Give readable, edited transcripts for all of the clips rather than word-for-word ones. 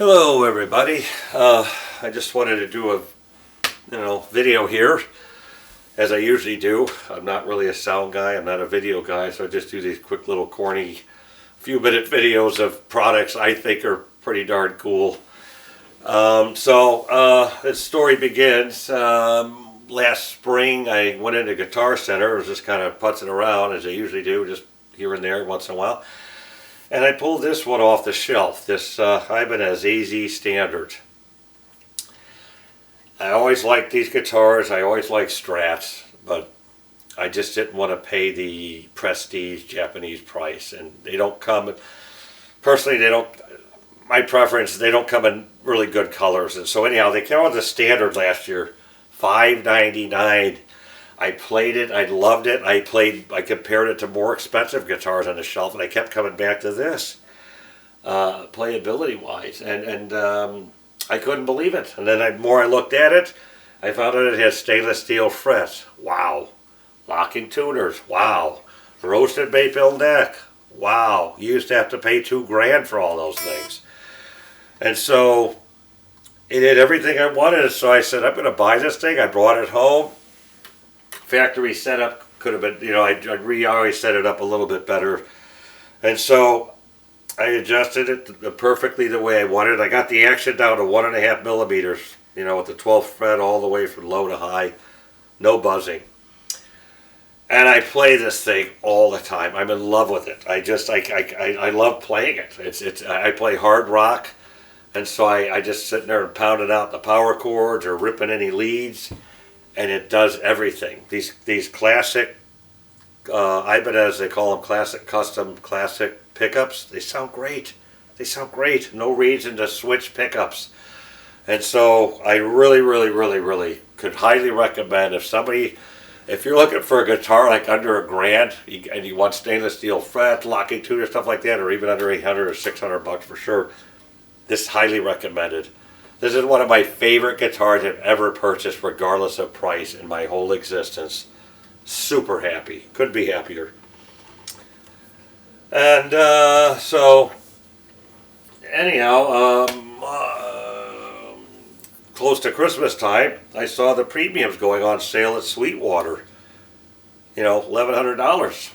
Hello everybody. I just wanted to do a video here as I usually do. I'm not really a sound guy, I'm not a video guy, so I just do these quick little corny few minute videos of products I think are pretty darn cool. The story begins. Last spring I went into Guitar Center. I was just kind of putzing around as I usually do, just here and there once in a while. And I pulled this one off the shelf, this Ibanez AZ Standard. I always liked these guitars, I always liked Strats, but I just didn't want to pay the prestige Japanese price. And they don't come, personally they don't, my preference, they don't come in really good colors. And so anyhow, they came out with the Standard last year, $5.99. I played it, I loved it. I compared it to more expensive guitars on the shelf, and I kept coming back to this, playability wise, and I couldn't believe it. And then the more I looked at it, I found out it has stainless steel frets. Wow. Locking tuners. Wow. Roasted maple neck. Wow. You used to have to pay $2 grand for all those things. And so it did everything I wanted, so I said, I'm going to buy this thing. I brought it home. Factory setup could have been, I always set it up a little bit better. And so I adjusted it perfectly the way I wanted. I got the action down to 1.5 millimeters, with the 12th fret all the way from low to high. No buzzing. And I play this thing all the time. I'm in love with it. I love playing it. I play hard rock. And so I just sitting there and pounding out the power chords or ripping any leads. And it does everything. These classic Ibanez, they call them classic custom classic pickups. They sound great. They sound great. No reason to switch pickups. And so I really could highly recommend if you're looking for a guitar like under $1 grand and you want stainless steel fret, locking tuner, stuff like that, or even under 800 or 600 bucks for sure, this is highly recommended. This is one of my favorite guitars I've ever purchased, regardless of price, in my whole existence. Super happy. Couldn't be happier. And so, anyhow, close to Christmas time, I saw the premiums going on sale at Sweetwater. $1,100.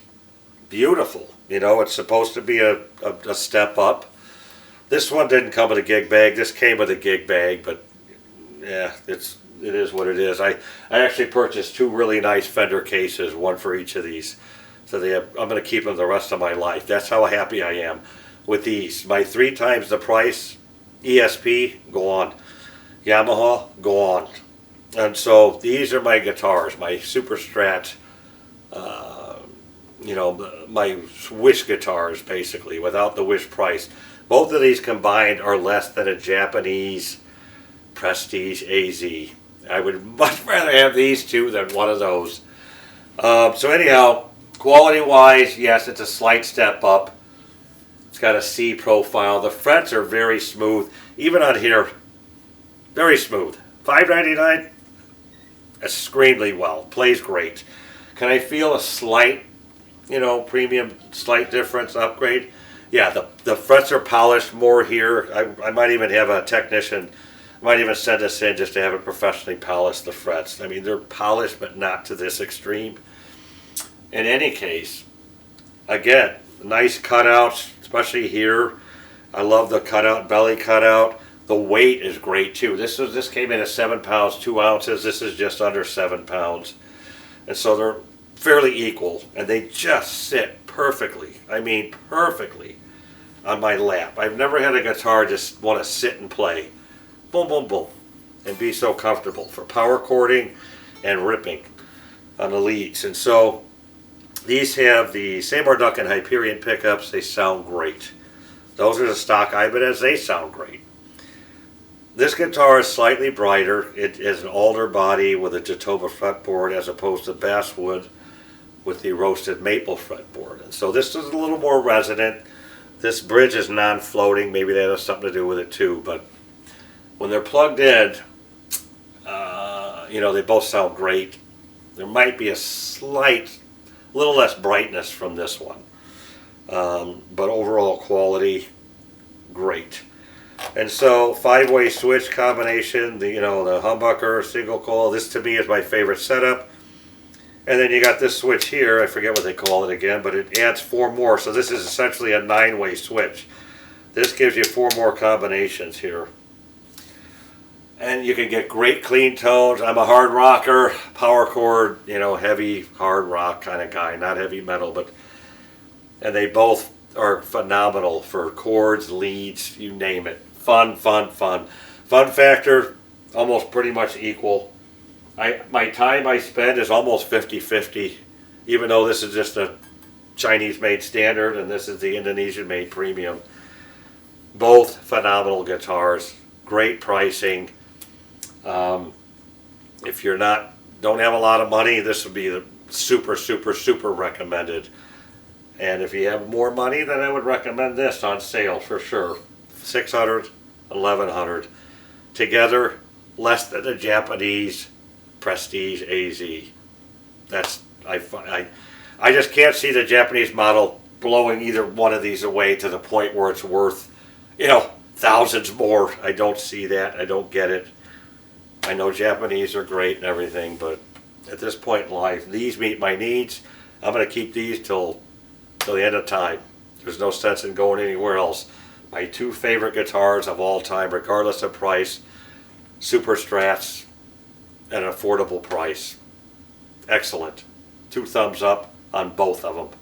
Beautiful. It's supposed to be a step up. This one didn't come with a gig bag. This came with a gig bag, but yeah, it is what it is. I actually purchased 2 really nice Fender cases, one for each of these. So I'm going to keep them the rest of my life. That's how happy I am with these. My 3 times the price, ESP, go on. Yamaha, go on. And so these are my guitars, my Super Strat, my Wish guitars, basically, without the Wish price. Both of these combined are less than a Japanese Prestige AZ. I would much rather have these two than one of those. So anyhow, quality-wise, yes, it's a slight step up. It's got a C profile. The frets are very smooth. Even on here, very smooth. $5.99, extremely well. Plays great. Can I feel a slight, premium, slight difference, upgrade? Yeah, the frets are polished more here. I might even have a technician, might even send this in just to have it professionally polish the frets. I mean, they're polished, but not to this extreme. In any case, again, nice cutouts, especially here. I love the cutout, belly cutout. The weight is great too. This came in at 7 pounds, 2 ounces. This is just under 7 pounds. And so they're fairly equal, and they just sit perfectly. I mean, perfectly on my lap. I've never had a guitar just want to sit and play. Boom, boom, boom. And be so comfortable for power chording and ripping on the leads. And so these have the Seymour Duncan Hyperion pickups. They sound great. Those are the stock Ibanez. They sound great. This guitar is slightly brighter. It is an alder body with a Jatoba fretboard as opposed to basswood with the roasted maple fretboard. And so this is a little more resonant. This bridge is non-floating. Maybe that has something to do with it too. But when they're plugged in, they both sound great. There might be a little less brightness from this one. But overall quality, great. And so 5-way switch combination, the humbucker, single coil. This to me is my favorite setup. And then you got this switch here. I forget what they call it again, but it adds 4 more. So this is essentially a 9-way switch. This gives you 4 more combinations here. And you can get great clean tones. I'm a hard rocker, power chord, heavy hard rock kind of guy, not heavy metal, and they both are phenomenal for chords, leads, you name it. Fun, fun, fun. Fun factor, almost pretty much equal. My time I spend is almost 50-50, even though this is just a Chinese-made standard and this is the Indonesian-made premium. Both phenomenal guitars, great pricing. If you're don't have a lot of money, this would be the super, super, super recommended. And if you have more money, then I would recommend this on sale for sure. $600, $1,100. Together, less than a Japanese Prestige AZ. I just can't see the Japanese model blowing either one of these away to the point where it's worth, thousands more. I don't see that. I don't get it. I know Japanese are great and everything, but at this point in life, these meet my needs. I'm going to keep these till the end of time. There's no sense in going anywhere else. My 2 favorite guitars of all time, regardless of price, Super Strats at an affordable price. Excellent. 2 thumbs up on both of them.